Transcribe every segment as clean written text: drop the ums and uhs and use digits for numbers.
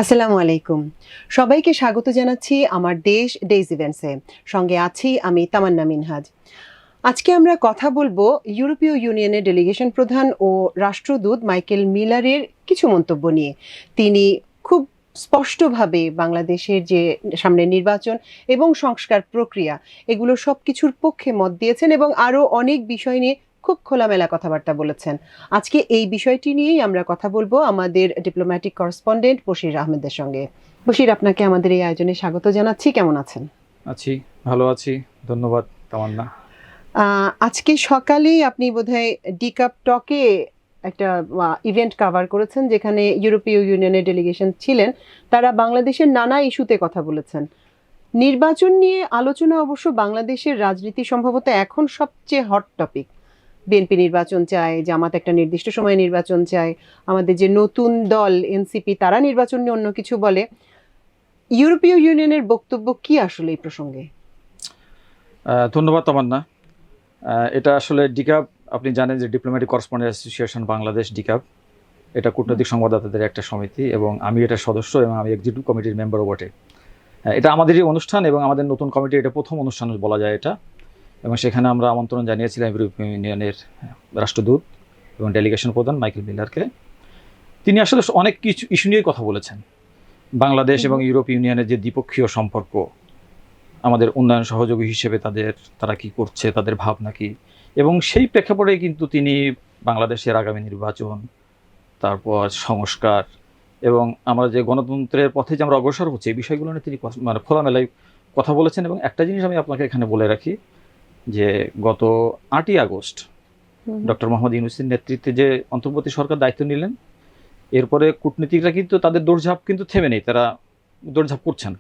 আসসালামু আলাইকুম। সবাইকে স্বাগত জানাচ্ছি আমার দেশ ডেইজ ইভেন্টসে। সঙ্গে আছি আমি তামান্না মিনহাজ। আজকে আমরা কথা বলবো ইউরোপীয় ইউনিয়নের ডেলিগেশন প্রধান ও রাষ্ট্রদূত মাইকেল মিলারের কিছু মন্তব্য নিয়ে। তিনি খুব স্পষ্টভাবে বাংলাদেশের যে সামনে নির্বাচন এবং সংস্কার প্রক্রিয়া এগুলো সব কিছুর পক্ষে মত দিয়েছেন এবং আরও অনেক বিষয় নিয়ে খুব খোলামেলা কথাবার্তা বলেছেন। আজকে এই বিষয়টি নিয়েই আমরা কথা বলবো আমাদের ডিপ্লোম্যাটিক করেসপন্ডেন্ট বশির আহমেদের সঙ্গে। বশির, আপনাকে আমাদের এই আয়োজনে স্বাগত জানাচ্ছি। কেমন আছেন? আছি, ভালো আছি, ধন্যবাদ তামান্না। আজকে সকালেই আপনি বোধহয় ডিকাপ টকে একটা ইভেন্ট কভার করেছেন যেখানে ইউরোপীয় ইউনিয়নের ডেলিগেশন ছিলেন। তারা বাংলাদেশের নানা ইস্যুতে কথা বলেছেন। নির্বাচন নিয়ে আলোচনা অবশ্য বাংলাদেশের রাজনীতি সম্ভবত এখন সবচেয়ে হট টপিক। বিএনপি নির্বাচন চায়, জামাত একটা নির্দিষ্ট সময়ে নির্বাচন চায়, আমাদের যে নতুন দল এনসিপি তারা নির্বাচন নিয়ে অন্য কিছু বলে। ইউরোপীয় ইউনিয়নের বক্তব্য কি আসলে এই প্রসঙ্গে? ধন্যবাদ তামান্না। এটা আসলে ডিকাপ, আপনি জানেন যে ডিপ্লোম্যাটিক করেসপন্ডেন্ট অ্যাসোসিয়েশন বাংলাদেশ ডিকাপ, এটা কূটনৈতিক সংবাদদাতাদের একটা সমিতি এবং আমি এটার সদস্য এবং আমি এক্সিকিউটিভ কমিটির মেম্বারও বটে। এটা আমাদেরই অনুষ্ঠান এবং আমাদের নতুন কমিটির এটা প্রথম অনুষ্ঠান বলা যায় এটা, এবং সেখানে আমরা আমন্ত্রণ জানিয়েছিলাম ইউরোপীয় ইউনিয়নের রাষ্ট্রদূত এবং ডেলিগেশন প্রধান মাইকেল মিলারকে। তিনি আসলে অনেক কিছু ইস্যু নিয়ে কথা বলেছেন। বাংলাদেশ এবং ইউরোপীয় ইউনিয়নের যে দ্বিপক্ষীয় সম্পর্ক, আমাদের উন্নয়ন সহযোগী হিসেবে তারা কি করছে, তাদের ভাবনা কি, এবং সেই প্রেক্ষাপটে কিন্তু তিনি বাংলাদেশের আগামী নির্বাচন, তারপর সংস্কার এবং আমরা যে গণতন্ত্রের পথে যে আমরা অগ্রসর হচ্ছি এই বিষয়গুলো নিয়ে তিনি খোলামেলায় কথা বলেছেন। এবং একটা জিনিস আমি আপনাকে এখানে বলে রাখি যে গত 8ই আগস্ট ডক্টর মোহাম্মদ ইউনূসের নেতৃত্বে যে অন্তর্বর্তী সরকার দায়িত্ব নিলেন, এরপরে কূটনীতিকরা কিন্তু তাদের দৌড়ঝাঁপ কিন্তু থেমে নেই, তারা দৌড়ঝাঁপ করছেন,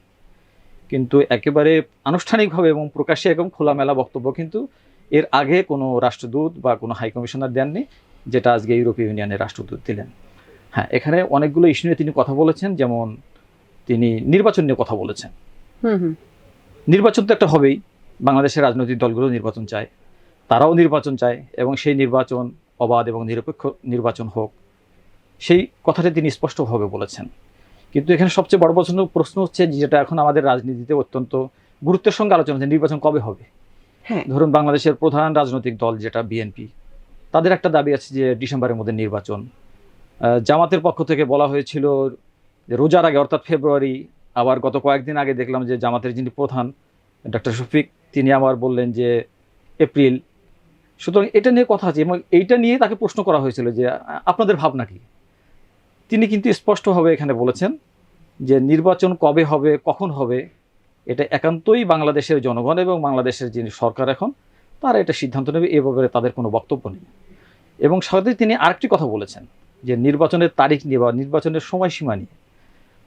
কিন্তু একেবারে আনুষ্ঠানিকভাবে এবং প্রকাশ্যে এবং খোলামেলা বক্তব্য কিন্তু এর আগে কোনো রাষ্ট্রদূত বা কোনো হাই কমিশনার দেননি, যেটা আজকে ইউরোপীয় ইউনিয়নের রাষ্ট্রদূত দিলেন। হ্যাঁ, এখানে অনেকগুলো ইস্যু নিয়ে তিনি কথা বলেছেন, যেমন তিনি নির্বাচন নিয়ে কথা বলেছেন। নির্বাচন তো একটা হবেই, বাংলাদেশের রাজনৈতিক দলগুলো নির্বাচন চায়, তারাও নির্বাচন চায় এবং সেই নির্বাচন অবাধ এবং নিরপেক্ষ নির্বাচন হোক, সেই কথাটা তিনি স্পষ্টভাবে বলেছেন। কিন্তু এখানে সবচেয়ে বড় প্রশ্ন হচ্ছে, যেটা এখন আমাদের রাজনীতিতে অত্যন্ত গুরুত্বের সঙ্গে আলোচনা হচ্ছে, নির্বাচন কবে হবে। ধরুন বাংলাদেশের প্রধান রাজনৈতিক দল যেটা বিএনপি, তাদের একটা দাবি আছে যে ডিসেম্বরের মধ্যে নির্বাচন। জামাতের পক্ষ থেকে বলা হয়েছিল যে রোজার আগে, অর্থাৎ ফেব্রুয়ারি। আবার গত কয়েকদিন আগে দেখলাম যে জামাতের যিনি প্রধান ডক্টর শফিক, তিনি আবার বললেন যে এপ্রিল। সুতরাং এটা নিয়ে কথা আছে এবং এইটা নিয়ে তাকে প্রশ্ন করা হয়েছিল যে আপনাদের ভাবনা কি। তিনি কিন্তু স্পষ্টভাবে এখানে বলেছেন যে নির্বাচন কবে হবে, কখন হবে, এটা একান্তই বাংলাদেশের জনগণ এবং বাংলাদেশের যিনি সরকার এখন, তারা এটা সিদ্ধান্ত নেবে, এ ব্যাপারে তাদের কোনো বক্তব্য নেই। এবং সাথে তিনি আরেকটি কথা বলেছেন যে নির্বাচনের তারিখ নিয়ে বা নির্বাচনের সময়সীমা নিয়ে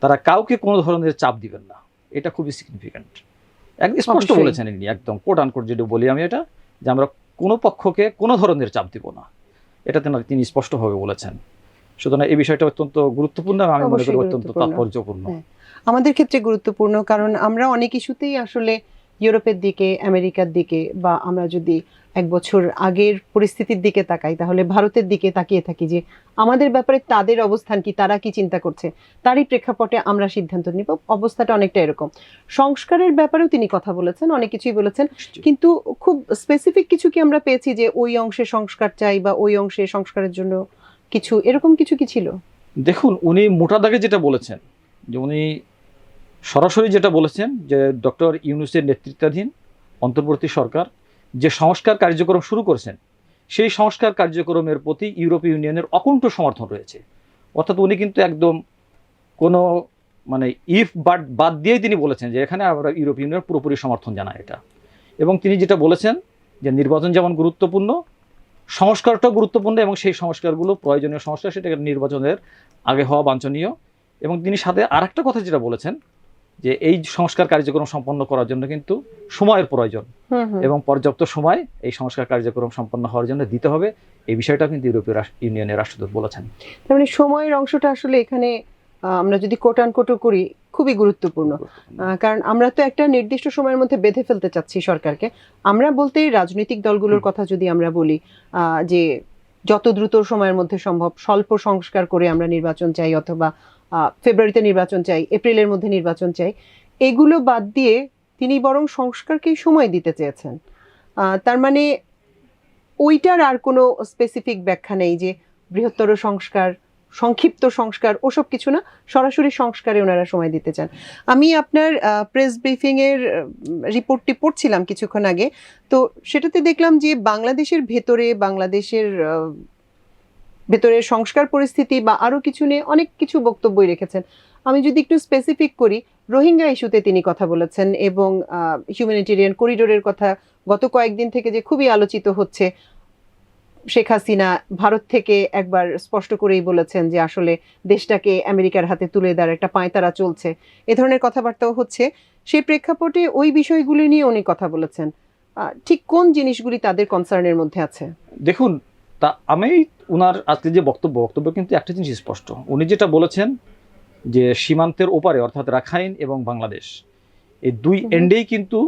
তারা কাউকে কোনো ধরনের চাপ দিবেন না। এটা খুবই সিগনিফিক্যান্ট, একদম স্পষ্ট বলেছেন ইনি, একদম কোট আনকোট যেটা বলি আমি, এটা যে আমরা কোনো পক্ষকে কোনো ধরনের চাপ দিব না, এটা তিনি স্পষ্টভাবে বলেছেন। সুতরাং এই বিষয়টা অত্যন্ত গুরুত্বপূর্ণ এবং আমি মনে করি অত্যন্ত তাৎপর্যপূর্ণ। আমাদের ক্ষেত্রে গুরুত্বপূর্ণ, কারণ আমরা অনেক ইস্যুতেই আসলে ইউরোপের দিকে, আমেরিকার দিকে, বা আমরা যদি 1 বছর আগের পরিস্থিতির দিকে তাকাই তাহলে ভারতের দিকে তাকিয়ে থাকি যে আমাদের ব্যাপারে তাদের অবস্থান কি, তারা কি চিন্তা করছে, তারই প্রেক্ষাপটে আমরা সিদ্ধান্ত নিব। অবস্থাটা অনেকটা এরকম। সংস্কারের ব্যাপারেও তিনি কথা বলেছেন, অনেক কিছুই বলেছেন, কিন্তু খুব স্পেসিফিক কিছু কি আমরা পেয়েছি যে ওই অংশে সংস্কার চাই বা ওই অংশে সংস্কারের জন্য কিছু, এরকম কিছু কি ছিল? দেখুন, উনি মোটা দাগে যেটা বলেছেন, যে উনি সরাসরি যেটা বলেছেন যে ডক্টর ইউনূসের নেতৃত্বাধীন অন্তর্বর্তী সরকার যে সংস্কার কার্যক্রম শুরু করেছেন, সেই সংস্কার কার্যক্রমের প্রতি ইউরোপীয় ইউনিয়নের অকুণ্ঠ সমর্থন রয়েছে। অর্থাৎ উনি কিন্তু একদম কোনো ইফ বাট বাদ দিয়েই তিনি বলেছেন যে এখানে আমরা ইউরোপীয় ইউনিয়নের পুরোপুরি সমর্থন জানাই এটা। এবং তিনি যেটা বলেছেন যে নির্বাচন যেমন গুরুত্বপূর্ণ, সংস্কারটাও গুরুত্বপূর্ণ, এবং সেই সংস্কারগুলো প্রয়োজনীয় সংস্কার, সেটা নির্বাচনের আগে হওয়া বাঞ্ছনীয়। এবং তিনি সাথে আরেকটা কথা যেটা বলেছেন যে এই সংস্কার কার্যক্রম সম্পন্ন করার জন্য কিন্তু সময়ের প্রয়োজন এবং পর্যাপ্ত সময় এই সংস্কার কার্যক্রম সম্পন্ন হওয়ার জন্য দিতে হবে, এই বিষয়টা কিন্তু ইউরোপীয় ইউনিয়নের রাষ্ট্রদূত বলেছেন। তার মানে সময়ের অংশটা আসলে এখানে আমরা যদি কোট আনকোট করি খুবই গুরুত্বপূর্ণ, কারণ আমরা তো একটা নির্দিষ্ট সময়ের মধ্যে বেঁধে ফেলতে চাচ্ছি সরকারকে। আমরা বলতে রাজনৈতিক দলগুলোর কথা যদি আমরা বলি যে যত দ্রুত সময়ের মধ্যে সম্ভব স্বল্প সংস্কার করে আমরা নির্বাচন চাই, অথবা ফেব্রুয়ারিতে নির্বাচন চাই, এপ্রিলের মধ্যে নির্বাচন চাই, এগুলো বাদ দিয়ে তিনি বরং সংস্কারকেই সময় দিতে চেয়েছেন। তার মানে ওইটার আর কোনো স্পেসিফিক ব্যাখ্যা নেই যে বৃহত্তর সংস্কার, সংক্ষিপ্ত সংস্কার, ওসব কিছু না, সরাসরি সংস্কারে ওনারা সময় দিতে চান। আমি আপনার প্রেস ব্রিফিং এর রিপোর্টটি পড়ছিলাম কিছুক্ষণ আগে, তো সেটাতে দেখলাম যে বাংলাদেশের ভেতরের সংস্কার পরিস্থিতি বা আরো কিছু নিয়ে অনেক কিছু বক্তব্যই রেখেছেন। আমি যদি একটু স্পেসিফিক করি, রোহিঙ্গা ইস্যুতে তিনি কথা বলেছেন এবং হিউম্যানিটেরিয়ান করিডোরের কথা গত কয়েকদিন থেকে যে খুবই আলোচিত হচ্ছে। শেখ হাসিনা ভারত থেকে একবার স্পষ্ট করেই বলেছেন যে আসলে দেশটাকে আমেরিকার হাতে তুলে দেওয়ার একটা পাঁয়তারা চলছে, এ ধরনের কথাবার্তাও হচ্ছে। সেই প্রেক্ষাপটে ওই বিষয়গুলি নিয়ে উনি কথা বলেছেন। ঠিক কোন জিনিসগুলি তাদের কনসার্নের মধ্যে আছে? দেখুন, তা আমি ওনার আজকে যে বক্তব্য কিন্তু একটা জিনিস স্পষ্ট। উনি যেটা বলেছেন যে সীমান্তের ওপারে অর্থাৎ রাখাইন এবং বাংলাদেশ, এই দুই এন্ডেই কিন্তু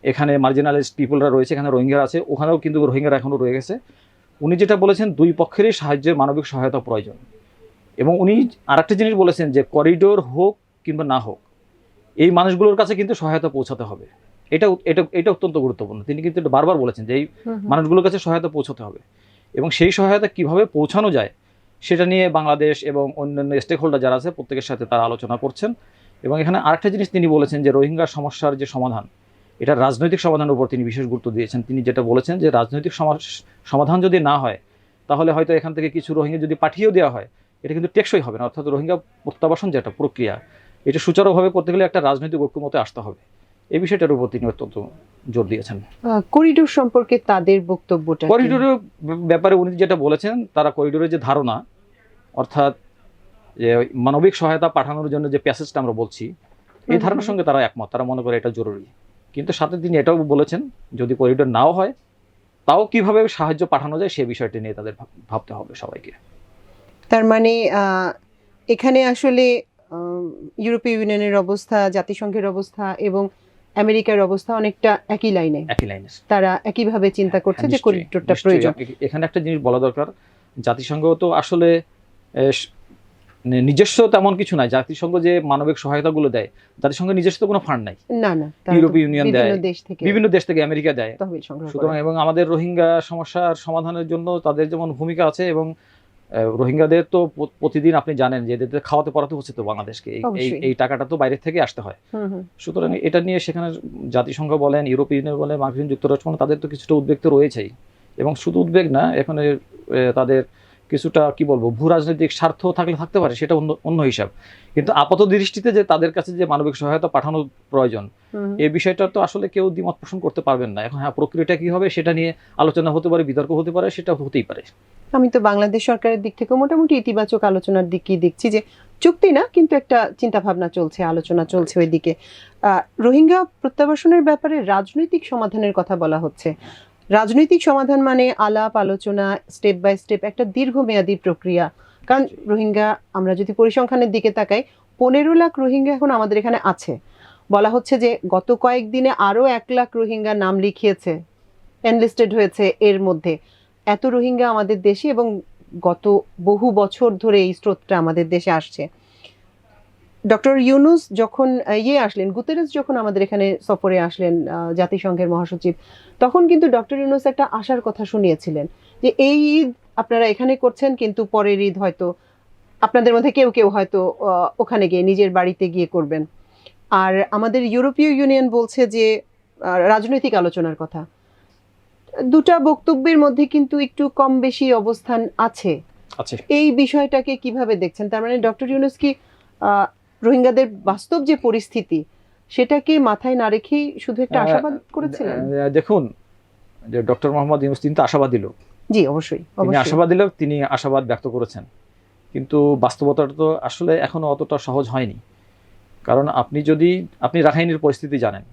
এখানে মার্জিনালাইজড পিপলরা রয়েছে, এখানে রোহিঙ্গা আছে, ওখানেও কিন্তু রোহিঙ্গারা এখনও রয়ে গেছে। উনি যেটা বলেছেন দুই পক্ষেরই সাহায্যের মানবিক সহায়তা প্রয়োজন। এবং উনি আরেকটা জিনিস বলেছেন যে করিডোর হোক কিংবা না হোক, এই মানুষগুলোর কাছে কিন্তু সহায়তা পৌঁছাতে হবে। এটা অত্যন্ত গুরুত্বপূর্ণ। তিনি কিন্তু এটা বারবার বলেছেন যে এই মানুষগুলোর কাছে সহায়তা পৌঁছাতে হবে, এবং সেই সহায়তা কিভাবে পৌঁছানো যায় সেটা নিয়ে বাংলাদেশ এবং অন্যান্য স্টেক হোল্ডার যারা আছে প্রত্যেকের সাথে তারা আলোচনা করছেন। এবং এখানে আরেকটা জিনিস তিনি বলেছেন যে রোহিঙ্গা সমস্যার যে সমাধান, এটা রাজনৈতিক সমাধানের উপর তিনি বিশেষ গুরুত্ব দিয়েছেন। তিনি যেটা বলেছেন যে রাজনৈতিক সমাধান যদি না হয়, তাহলে হয়তো এখান থেকে কিছু রোহিঙ্গা যদি পাঠিয়েও দেওয়া হয়, এটা কিন্তু টেকসই হবে না। অর্থাৎ রোহিঙ্গা প্রত্যাবাসন যেটা প্রক্রিয়া, এটা সুচারুভাবে করতে গেলে একটা রাজনৈতিক ঐক্যমতে আসতে হবে। এই বিষয়টার উপর তিনি অত্যন্ত জোর দিয়েছেন। করিডোর সম্পর্কে তাদের বক্তব্যটা, করিডোরের ব্যাপারে উনি যেটা বলেছেন, তারা করিডোরের যে ধারণা, অর্থাৎ যে মানবিক সহায়তা পাঠানোর জন্য যে প্যাসেজটা আমরা বলছি, এই ধারণার সঙ্গে তারা একমত, তারা মনে করে এটা জরুরি। কিন্তু সাথে তিনি এটাও বলেছেন যদি করিডোর নাও হয়, তাও কিভাবে সাহায্য পাঠানো যায় সে বিষয়টি নিয়ে তাদের ভাবতে হবে সবাইকে। তার মানে এখানে আসলে ইউরোপীয় ইউনিয়নের অবস্থা, জাতিসংঘের অবস্থা এবং আমেরিকার অবস্থা অনেকটা একই লাইনে, তারা একইভাবে চিন্তা করছে যে করিডোরটা প্রয়োজন। এখানে একটা জিনিস বলা দরকার, জাতিসংঘ তো আসলে নিজস্ব তেমন কিছু নাই। জাতিসংঘ যে মানবিক সহায়তাগুলো দেয়, জাতিসংঘের নিজস্ব কোনো ফান্ড নাই। না, ইউরোপীয় ইউনিয়ন দেয়, বিভিন্ন দেশ থেকে, আমেরিকা দেয়। সুতরাং এবং আমাদের রোহিঙ্গা সমস্যার সমাধানের জন্য তাদের যেমন ভূমিকা আছে, এবং রোহিঙ্গাদের তো প্রতিদিন আপনি জানেন যে এদের খাওয়াতে পড়াতে হচ্ছে তো বাংলাদেশকে, এই টাকাটা তো বাইরে থেকে আসতে হয়। সুতরাং এটা নিয়ে সেখানে জাতিসংঘ বলেন, ইউরোপীয় ইউনিয়ন বলেন, মার্কিন যুক্তরাষ্ট্র বলেন, তাদের তো কিছুটা উদ্বেগ তো রয়েছেই। এবং শুধু উদ্বেগ না, এখানে তাদের কিছুটা কি বলবো ভূ রাজনৈতিক স্বার্থ থাকতে পারে, সেটা অন্য হিসাব। কিন্তু আপাত দৃষ্টিতে যে তাদের কাছে যে মানবিক সহায়তা পাঠানো প্রয়োজন, এই বিষয়টা তো আসলে কেউ দ্বিমত পোষণ করতে পারবেন না। এখন হ্যাঁ, প্রক্রিয়াটা কি হবে সেটা নিয়ে আলোচনা হতে পারে, বিতর্ক হতে পারে, সেটা হতেই পারে। আমি তো বাংলাদেশ সরকারের দিক থেকে মোটামুটি ইতিবাচক আলোচনার দিকই দেখছি, যে চুক্তি না কিন্তু একটা চিন্তা ভাবনা চলছে, আলোচনা চলছে ওই দিকে। রোহিঙ্গা প্রত্যাবাসনের ব্যাপারে রাজনৈতিক সমাধানের কথা বলা হচ্ছে। রাজনৈতিক সমাধান মানে আলাপ আলোচনা, স্টেপ বাই স্টেপ একটা দীর্ঘমেয়াদী প্রক্রিয়া। কারণ রোহিঙ্গা, আমরা যদি পরিসংখ্যানের দিকে তাকাই, 15 লাখ রোহিঙ্গা এখন আমাদের এখানে আছে। বলা হচ্ছে যে গত কয়েকদিনে আরো 1 লাখ রোহিঙ্গা নাম লিখিয়েছে, এনলিস্টেড হয়েছে এর মধ্যে। এত রোহিঙ্গা আমাদের দেশে, এবং গত বহু বছর ধরে এই স্রোতটা আমাদের দেশে আসছে। ডক্টর ইউনুস যখন আসলেন, গুতেরেস যখন আমাদের এখানে সফরে আসলেন, জাতিসংঘের মহাসচিব, তখন কিন্তু ডক্টর ইউনুস একটা আশার কথা শুনিয়েছিলেন যে এই ঈদ আপনারা এখানে করছেন, কিন্তু পরের ঈদ হয়তো আপনাদের মধ্যে কেউ কেউ হয়তো ওখানে গিয়ে নিজের বাড়িতে গিয়ে করবেন। আর আমাদের ইউরোপীয় ইউনিয়ন বলছে যে রাজনৈতিক আলোচনার কথা। দুটা বক্তব্যের মধ্যে কিন্তু একটু কম বেশি অবস্থান আছে। এই বিষয়টাকে কিভাবে দেখছেন? তার মানে ডক্টর ইউনুস কি রোহিঙ্গাদের বাস্তব যে পরিস্থিতি সেটাকে মাথায় না রেখেই শুধু একটা আশাবাদ করেছিলেন? দেখুন, যে ডক্টর মোহাম্মদ ইউনুস তিনি তো আশাবাদী লোক। জি, অবশ্যই তিনি আশাবাদী লোক, তিনি আশাবাদ ব্যক্ত করেছেন। কিন্তু বাস্তবতাটা তো আসলে এখনো অতটা সহজ হয়নি। কারণ আপনি রাখাইনের পরিস্থিতি জানেন,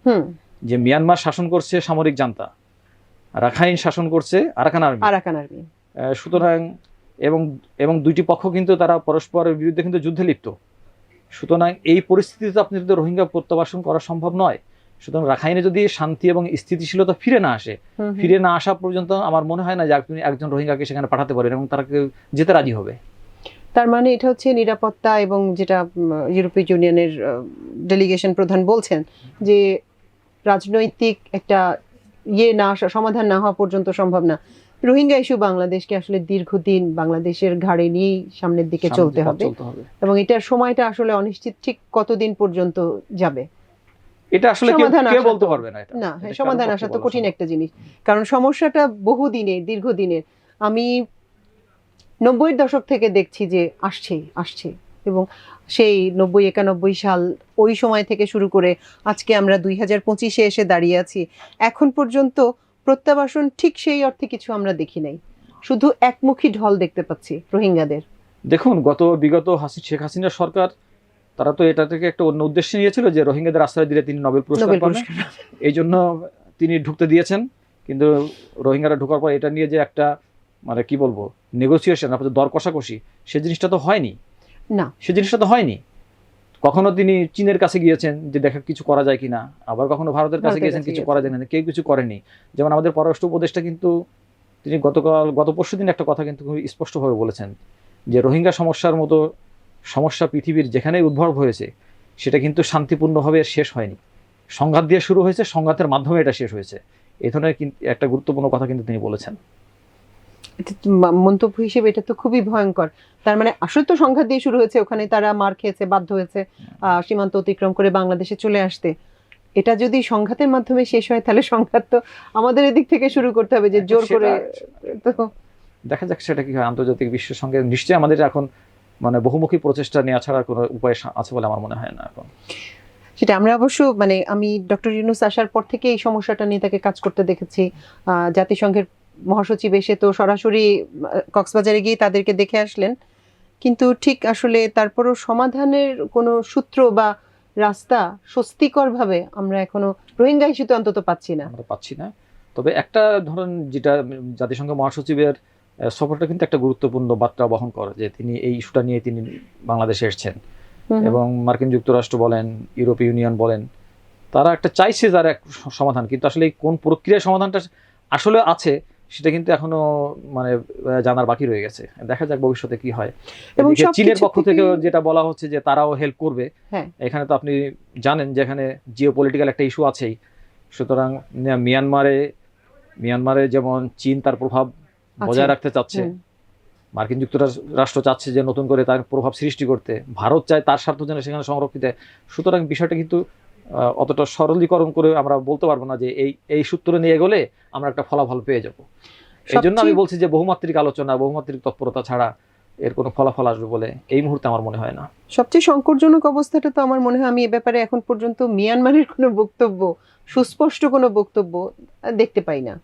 যে মিয়ানমার শাসন করছে সামরিক জান্তা, রাখাইন শাসন করছে আরাকান আর্মি। সুতরাং এবং দুইটি পক্ষ কিন্তু তারা পরস্পরের বিরুদ্ধে কিন্তু যুদ্ধে লিপ্ত। সুতরাং এই পরিস্থিতিতে আপনাদের রোহিঙ্গা প্রত্যাবাসন করা সম্ভব নয়। সুতরাং রাখাইনে যদি শান্তি এবং স্থিতিশীলতা ফিরে না আসা পর্যন্ত আমার মনে হয় না যে আপনি একজন রোহিঙ্গাকে সেখানে পাঠাতে পারেন এবং তারা যেতে রাজি হবে। তার মানে এটা হচ্ছে নিরাপত্তা এবং যেটা ইউরোপীয় ইউনিয়নের ডেলিগেশন প্রধান বলছেন যে রাজনৈতিক একটা সমাধান না হওয়া পর্যন্ত সম্ভব না। রোহিঙ্গা ইস্যু বাংলাদেশকে আসলে দীর্ঘদিন বাংলাদেশের ঘাড়ে নিয়েই সামনের দিকে চলতে হবে এবং এটার সময়টা আসলে অনিশ্চিত, ঠিক কতদিন পর্যন্ত যাবে এটা আসলে কেউ বলতে পারবে না। না, হ্যাঁ, সমাধান আসা তো কঠিন একটা জিনিস, কারণ সমস্যাটা দীর্ঘদিনের। আমি 90-এর দশক থেকে দেখছি যে আসছে এবং সেই 90-91 সাল ওই সময় থেকে শুরু করে আজকে আমরা 2025-এ এসে দাঁড়িয়ে আছি। এখন পর্যন্ত প্রত্যাবাসন ঠিক সেই অর্থে কিছু আমরা দেখি নাই, শুধু একমুখী ঢল দেখতে পাচ্ছি রোহিঙ্গাদের। দেখুন, বিগত শেখ হাসিনা সরকার তারা তো এটা থেকে একটা অন্য উদ্দেশ্যে নিয়েছিল যে রোহিঙ্গাদের আশ্রয় দিলে তিনি নোবেল পুরস্কার পাবেন, এই জন্য তিনি ঢুকতে দিয়েছেন। কিন্তু রোহিঙ্গারা ঢোকার পর এটা নিয়ে যে একটা মানে কি বলবো নেগোসিয়েশন, আপনাদের দর কষাকষি, সে জিনিসটা তো হয়নি। কখনো তিনি চীনের কাছে গিয়েছেন যে দেখা কিছু করা যায় কিনা, আবার কখনো ভারতের কাছে গিয়েছেন কিছু করা যায় না, কেউ কিছু করেনি। যেমন আমাদের পররাষ্ট্র উপদেষ্টা কিন্তু তিনি গত পরশুদিন একটা কথা কিন্তু খুব স্পষ্টভাবে বলেছেন যে রোহিঙ্গা সমস্যার মতো সমস্যা পৃথিবীর যেখানেই উদ্ভব হয়েছে সেটা কিন্তু শান্তিপূর্ণভাবে শেষ হয়নি, সংঘাত দিয়ে শুরু হয়েছে, সংঘাতের মাধ্যমে এটা শেষ হয়েছে। এই ধরনের একটা গুরুত্বপূর্ণ কথা কিন্তু তিনি বলেছেন। মন্তব্য হিসেবে এটা তো খুবই ভয়ঙ্কর। তার মানে আসলে তো সংঘাত দিয়ে শুরু হয়েছে, ওখানে তারা মার খেয়েছে, বাধ্য হয়েছে সীমান্ত অতিক্রম করে বাংলাদেশে চলে আসতে। এটা যদি সংঘাতের মাধ্যমে শেষ হয় তাহলে সংঘাত তো আমাদের এদিক থেকে শুরু করতে হবে, যে জোর করে। তো দেখা যাক সেটা কি হয়। আন্তর্জাতিক বিশ্বের সঙ্গে নিশ্চয়ই আমাদের এখন মানে বহুমুখী প্রচেষ্টা নেওয়া ছাড়া কোনো উপায় আছে বলে আমার মনে হয় না এখন। সেটা আমরা অবশ্য আমি ডক্টর ইউনূস আসার পর থেকে এই সমস্যাটা নিয়ে তাকে কাজ করতে দেখেছি। জাতিসংঘের মহাসচিব এসে তো সরাসরি কক্সবাজারে গিয়ে তাদেরকে দেখে আসলেন, কিন্তু ঠিক আসলে তারপরও সমাধানের কোনো সূত্র বা রাস্তা স্বস্তিকরভাবে আমরা এখনো রোহিঙ্গা ইস্যুতে অন্তত পাচ্ছি না। তবে একটা ধরুন, যেটা জাতিসংঘ মহাসচিবের সফরটা কিন্তু একটা গুরুত্বপূর্ণ বার্তা বহন করে যে তিনি এই ইস্যুটা নিয়ে তিনি বাংলাদেশে এসেছেন এবং মার্কিন যুক্তরাষ্ট্র বলেন, ইউরোপীয় ইউনিয়ন বলেন, তারা একটা চাইছে যার এক সমাধান, কিন্তু আসলে কোন প্রক্রিয়ার সমাধানটা আসলে আছে সেটা কিন্তু এখনো মানে জানার বাকি রয়ে গেছে। দেখা যাক ভবিষ্যতে কি হয়। এবং চীনের পক্ষ থেকে যেটা বলা হচ্ছে যে তারাও হেল্প করবে, এখানে তো আপনি জানেন যে এখানে জিওপলিটিক্যাল একটা ইস্যু আছেই। সুতরাং মিয়ানমারে যেমন চীন তার প্রভাব বজায় রাখতে চাচ্ছে, মার্কিন যুক্তরাষ্ট্র চাচ্ছে যে নতুন করে তার প্রভাব সৃষ্টি করতে, ভারত চায় তার স্বার্থ যেন সেখানে সংরক্ষিত। সুতরাং বিষয়টা কিন্তু অতটা সরলীকরণ করে আমরা বলতে পারবো না যে এই সূত্র নিয়ে গেলে আমরা একটা ফলাফল পেয়ে যাব। এই জন্য আমি বলছি যে বহুমাত্রিক আলোচনা, বহুমাত্রিক তৎপরতা ছাড়া এর কোনো ফলাফল আসবে বলে এই মুহূর্তে আমার মনে হয় না। সবচেয়ে সংকটজনক অবস্থাটা তো আমার মনে হয়, আমি এ ব্যাপারে এখন পর্যন্ত মিয়ানমারের কোনো বক্তব্য, সুস্পষ্ট কোনো বক্তব্য দেখতে পাই না।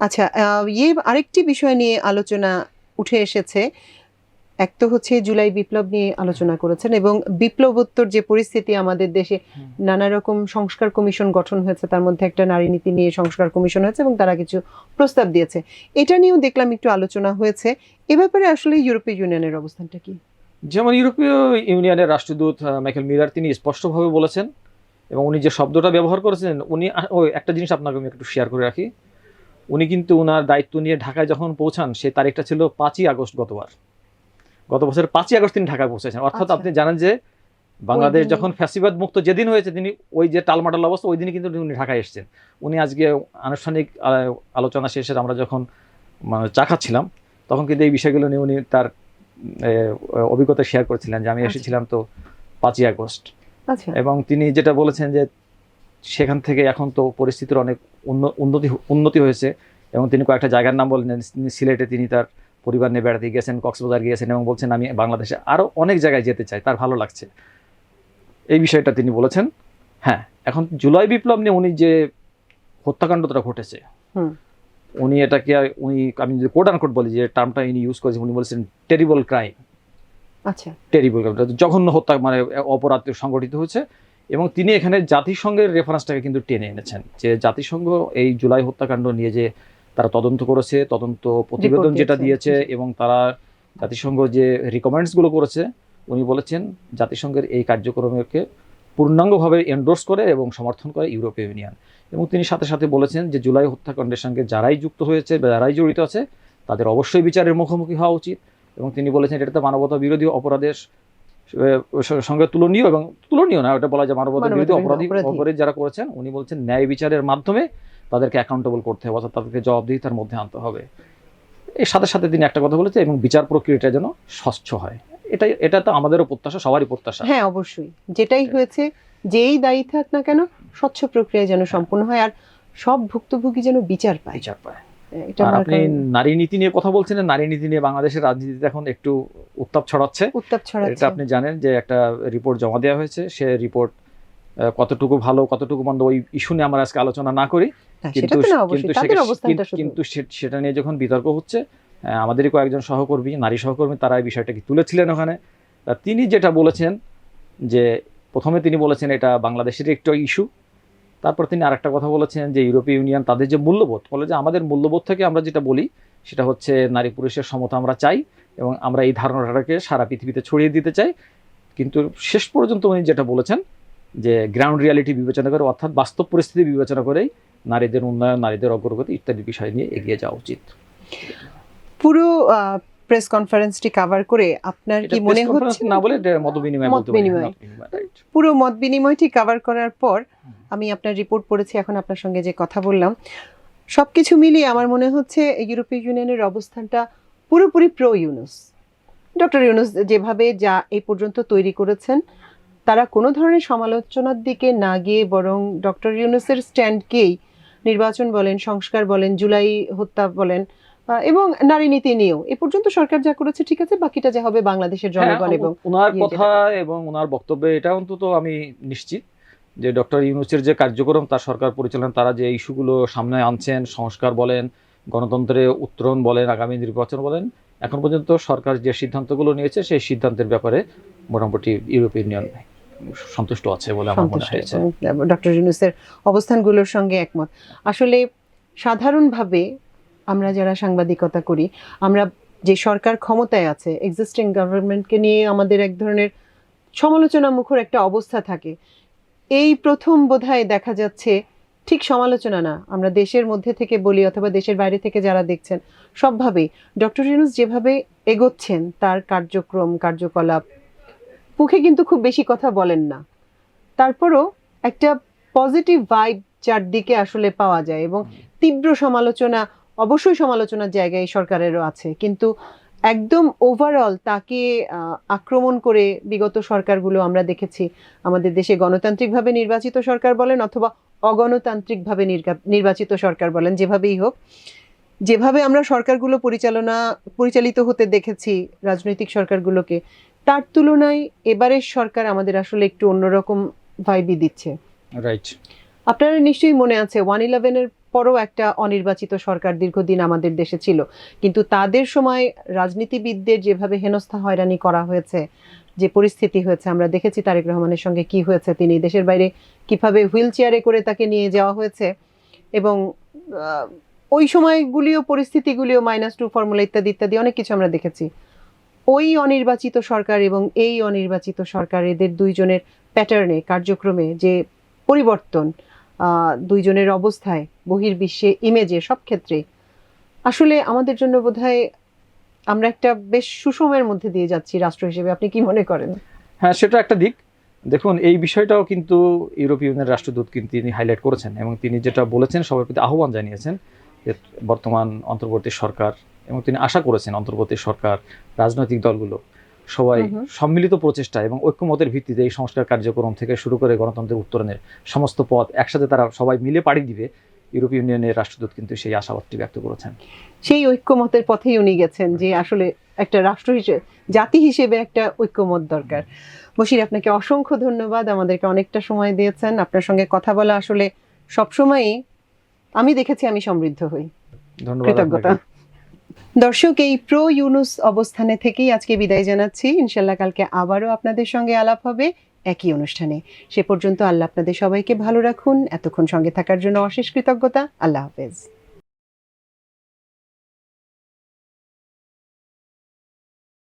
আচ্ছা, আরেকটি বিষয় নিয়ে আলোচনা উঠে এসেছে। এক তো হচ্ছে জুলাই বিপ্লব নিয়ে আলোচনা করেছেন এবং বিপ্লবোত্তর যে পরিস্থিতি আমাদের দেশে, নানা রকম সংস্কার কমিশন গঠন হয়েছে, তার মধ্যে একটা নারী নীতি নিয়ে সংস্কার কমিশন হয়েছে এবং তারা কিছু প্রস্তাব দিয়েছে। এটা নিয়েও দেখলাম একটু আলোচনা হয়েছে। এ ব্যাপারে আসলে ইউরোপীয় ইউনিয়নের অবস্থানটা কি? যেমন ইউরোপীয় ইউনিয়নের রাষ্ট্রদূত মাইকেল মিলার তিনি স্পষ্টভাবে বলেছেন এবং উনি যে শব্দটা ব্যবহার করেছেন, উনি একটা জিনিস আপনাকে আমি একটু শেয়ার করে রাখি। উনি কিন্তু ওনার দায়িত্ব নিয়ে ঢাকায় যখন পৌঁছান সেই তারিখটা ছিল 5ই আগস্ট, গত বছর 5ই আগস্ট তিনি ঢাকায় পৌঁছেছেন। অর্থাৎ আপনি জানেন যে বাংলাদেশ যখন ফ্যাসিবাদ মুক্ত যেদিন হয়েছে, তিনি ওই যে টালমাটাল অবস্থা ওই দিনই কিন্তু উনি ঢাকায় এসেছেন। উনি আজকে আনুষ্ঠানিক আলোচনা শেষে আমরা যখন চা খাচ্ছিলাম তখন কিন্তু এই বিষয়গুলো নিয়ে উনি তার অভিজ্ঞতা শেয়ার করেছিলেন যে আমি এসেছিলাম তো 5ই আগস্ট। এবং তিনি যেটা বলেছেন যে সেখান থেকে এখন তো পরিস্থিতির অনেক উন্নতি হয়েছে এবং তিনি কয়েকটা জায়গার নাম বললেন। সিলেটে তিনি তার পরিবার নিয়ে বেড়াতে গিয়েছেন, কক্সবাজার গিয়েছেন এবং বলছেন আমি বাংলাদেশে আরও অনেক জায়গায় যেতে চাই, তার ভালো লাগছে, এই বিষয়টা তিনি বলেছেন। হ্যাঁ, এখন জুলাই বিপ্লব নিয়ে উনি যে হত্যাকাণ্ডটা ঘটেছে, উনি এটাকে আমি যদি কোট আনকোট বলি যে টার্মটা ইনি ইউজ করেছেন, উনি বলেছেন টেরিবল ক্রাইম। আচ্ছা, টেরিবল ক্রাইম, জঘন্য হত্যা, মানে অপরাধ সংগঠিত হয়েছে। এবং তিনি এখানে জাতিসংঘের রেফারেন্সটাকে কিন্তু টেনে এনেছেন যে জাতিসংঘ এই জুলাই হত্যাকাণ্ড নিয়ে যে তারা তদন্ত করেছে, তদন্ত প্রতিবেদন যেটা দিয়েছে এবং তারা জাতিসংঘ যে রিকমেন্ডসগুলো করেছে, উনি বলেছেন জাতিসংঘের এই কার্যক্রমকে পূর্ণাঙ্গভাবে এন্ডোর্স করে এবং সমর্থন করে ইউরোপীয় ইউনিয়ন। এবং তিনি সাথে সাথে বলেছেন যে জুলাই হত্যাকাণ্ডের সঙ্গে যারাই যুক্ত হয়েছে বা যারাই জড়িত আছে তাদের অবশ্যই বিচারের মুখোমুখি হওয়া উচিত এবং তিনি বলেছেন এটা তো মানবতা বিরোধী অপরাধের সঙ্গে তুলনীয় না, ওটা বলা যায় মানবতা বিরোধী অপরাধী যারা করেছেন। উনি বলছেন ন্যায় বিচারের মাধ্যমে তাদেরকে অ্যাকাউন্টেবল করতে হবে, অর্থাৎ তাদেরকে জবাবদিহিতার মধ্যে আনতে হবে। এর সাথে সাথে তিনি একটা কথা বলেছেন, এবং বিচার প্রক্রিয়াটা যেন স্বচ্ছ হয়। এটা তো আমাদেরও প্রত্যাশা, সবারই প্রত্যাশা। হ্যাঁ, অবশ্যই, যেটাই হয়েছে, যেই দায়ী থাক না কেন, স্বচ্ছ প্রক্রিয়া যেন সম্পূর্ণ হয়, আর সব ভুক্তভোগী যেন বিচার পায়। আর আপনি নারী নীতি নিয়ে কথা বলছেন, নারী নীতি নিয়ে বাংলাদেশের রাজনীতিতে এখন একটু উত্তাপ ছড়াচ্ছে। এটা আপনি জানেন যে একটা রিপোর্ট জমা দেওয়া হয়েছে, সে রিপোর্ট কতটুকু ভালো কতটুকু মন্দ ওই ইস্যু নিয়ে আমরা আজকে আলোচনা না করি, কিন্তু সেটা নিয়ে যখন বিতর্ক হচ্ছে, আমাদেরই কয়েকজন সহকর্মী, নারী সহকর্মী, তারা এই বিষয়টাকে তুলেছিলেন ওখানে। তিনি যেটা বলেছেন যে প্রথমে তিনি বলেছেন এটা বাংলাদেশের একটু ইস্যু, তারপর তিনি আরেকটা কথা বলেছেন যে ইউরোপীয় ইউনিয়ন তাদের যে মূল্যবোধ, বলে যে আমাদের মূল্যবোধ থেকে আমরা যেটা বলি সেটা হচ্ছে নারী পুরুষের সমতা আমরা চাই, এবং আমরা এই ধারণাটাকে সারা পৃথিবীতে ছড়িয়ে দিতে চাই। কিন্তু শেষ পর্যন্ত উনি যেটা বলেছেন যে গ্রাউন্ড রিয়ালিটি বিবেচনা করে, অর্থাৎ বাস্তব পরিস্থিতি বিবেচনা করেই নারীদের উন্নয়ন, নারীদের অগ্রগতি ইত্যাদি বিষয় নিয়ে এগিয়ে যাওয়া উচিত। পুরো প্রেস কনফারেন্সটি কভার করে আপনার কি মনে হচ্ছে, না বলে মত বিনিময়, পুরো মত বিনিময়টি কভার করার পর আমি আপনার রিপোর্ট পড়েছি, এখন আপনার সঙ্গে যে কথা বললাম, সবকিছু মিলিয়ে আমার মনে হচ্ছে ইউরোপীয় ইউনিয়নের অবস্থানটা পুরোপুরি প্রো ইউনুস। ডক্টর ইউনুস যেভাবে যা এই পর্যন্ত তৈরি করেছেন, তারা কোনো ধরনের সমালোচনার দিকে না গিয়ে বরং ডক্টর ইউনুসের স্ট্যান্ডকেই নির্বাচন বলেন, সংস্কার বলেন, জুলাই হত্যা বলেন, এবং নারী নীতি নিয়েও এ পর্যন্ত সরকার যা করেছে ঠিক আছে, বাকিটা যা হবে বাংলাদেশের জনগণ। এবং ওনার কথা এবং ওনার বক্তব্যে এটা অন্তত আমি নিশ্চিত যে ডক্টর ইউনুসের যে কার্যক্রম, তার সরকার পরিচালনা, তারা যে ইস্যুগুলো সামনে আনছেন, সংস্কার বলেন, গণতন্ত্রের উত্তরণ বলেন, আগামী নির্বাচন বলেন, এখন পর্যন্ত সরকার যে সিদ্ধান্তগুলো নিয়েছে সেই সিদ্ধান্তের ব্যাপারে মোটামুটি ইউরোপীয় ইউনিয়ন সন্তুষ্ট আছে বলে আমার মনে হয়েছে। ডক্টর ইউনুসের অবস্থানগুলোর সঙ্গে একমত। আসলে সাধারণভাবে আমরা যারা সাংবাদিকতা করি, আমরা যে সরকার ক্ষমতায় আছে, এক্সিস্টিং গভর্নমেন্টকে নিয়ে আমাদের এক ধরনের সমালোচনা মুখর একটা অবস্থা থাকে। এই প্রথম বোধহয় দেখা যাচ্ছে, ঠিক সমালোচনা না, আমরা দেশের মধ্যে থেকে বলি অথবা দেশের বাইরে থেকে যারা দেখছেন, সবভাবেই ডক্টর ইউনুস যেভাবে এগোচ্ছেন, তার কার্যক্রম কার্যকলাপ, মুখে কিন্তু খুব বেশি কথা বলেন না, তারপরও একটা পজিটিভ ভাইব চারদিকে আসলে পাওয়া যায়। এবং তীব্র সমালোচনা, অবশ্যই সমালোচনার জায়গায় সরকারেরও আছে, কিন্তু একদম ওভারঅল তাকে আক্রমণ করে বিগত সরকারগুলো আমরা দেখেছি, আমাদের দেশে গণতান্ত্রিকভাবে নির্বাচিত সরকার বলেন অথবা অগণতান্ত্রিকভাবে নির্বাচিত সরকার বলেন, যেভাবেই হোক, যেভাবে আমরা সরকারগুলো পরিচালিত হতে দেখেছি রাজনৈতিক সরকারগুলোকে, তার তুলনায় এবারের সরকার আমাদের আসলে একটু অন্যরকম ভাইবই দিচ্ছে। রাইট। আপনারা নিশ্চয়ই মনে আছে 1/11-এর পরও একটা অনির্বাচিত সরকার দীর্ঘদিন আমাদের দেশে ছিল, কিন্তু তাদের সময় রাজনীতিবিদদের যেভাবে হেনস্থা হয়রানি করা হয়েছে, যে পরিস্থিতি হয়েছে আমরা দেখেছি, তারেক রহমানের সঙ্গে কি হয়েছে, তিনি দেশের বাইরে কিভাবে হুইল চেয়ারে করে তাকে নিয়ে যাওয়া হয়েছে, এবং ওই সময়গুলিও পরিস্থিতিগুলিও -2 ফর্মুলা ইত্যাদি ইত্যাদি অনেক কিছু আমরা দেখেছি। ওই অনির্বাচিত সরকার এবং এই অনির্বাচিত সরকার, এদের দুইজনের প্যাটার্নে, কার্যক্রমে যে পরিবর্তন, দুইজনের অবস্থায়, বহির্বিশ্বে, ইমেজে, সব ক্ষেত্রে আসলে আমাদের জন্য বোধহয় আমরা একটা বেশ সুষমের মধ্যে দিয়ে যাচ্ছি রাষ্ট্র হিসেবে। আপনি কি মনে করেন? হ্যাঁ, সেটা একটা দিক। দেখুন, এই বিষয়টাও কিন্তু ইউরোপীয় ইউনিয়নের রাষ্ট্রদূত কিন্তু তিনি হাইলাইট করেছেন, এবং তিনি যেটা বলেছেন সবার প্রতি আহ্বান জানিয়েছেন যে বর্তমান অন্তর্বর্তী সরকার, এবং তিনি আশা করেছেন অন্তর্বর্তী সরকার, রাজনৈতিক দলগুলো সবাই সম্মিলিত প্রচেষ্টা এবং ঐক্যমতের ভিত্তিতে এই সংস্কার কার্যক্রম থেকে শুরু করে গণতন্ত্রের উত্তরণের সমস্ত পথ একসাথে তারা সবাই মিলে পাড়ি দিবে। ইউরোপীয় ইউনিয়নের রাষ্ট্রদূত কিন্তু সেই আশাবাদটি ব্যক্ত করেছেন। সেই ঐক্যমতের পথেই উনি গেছেন, যে আসলে একটা রাষ্ট্র হিসেবে, জাতি হিসেবে একটা ঐক্যমত দরকার। বশির, আপনাকে অসংখ্য ধন্যবাদ, আমাদেরকে অনেকটা সময় দিয়েছেন। আপনার সঙ্গে কথা বলা আসলে সবসময়ই আমি দেখেছি আমি সমৃদ্ধ হই। ধন্যবাদ, কৃতজ্ঞতা। দর্শক, এই প্রো ইউনুস অবস্থানে থেকেই আজকে বিদায় জানাচ্ছি। ইনশাল্লাহ কালকে আবারও আপনাদের সঙ্গে আলাপ হবে একই অনুষ্ঠানে। সে পর্যন্ত আল্লাহ আপনাদের সবাইকে ভালো রাখুন। এতক্ষণ সঙ্গে থাকার জন্য অশেষ কৃতজ্ঞতা। আল্লাহ হাফেজ।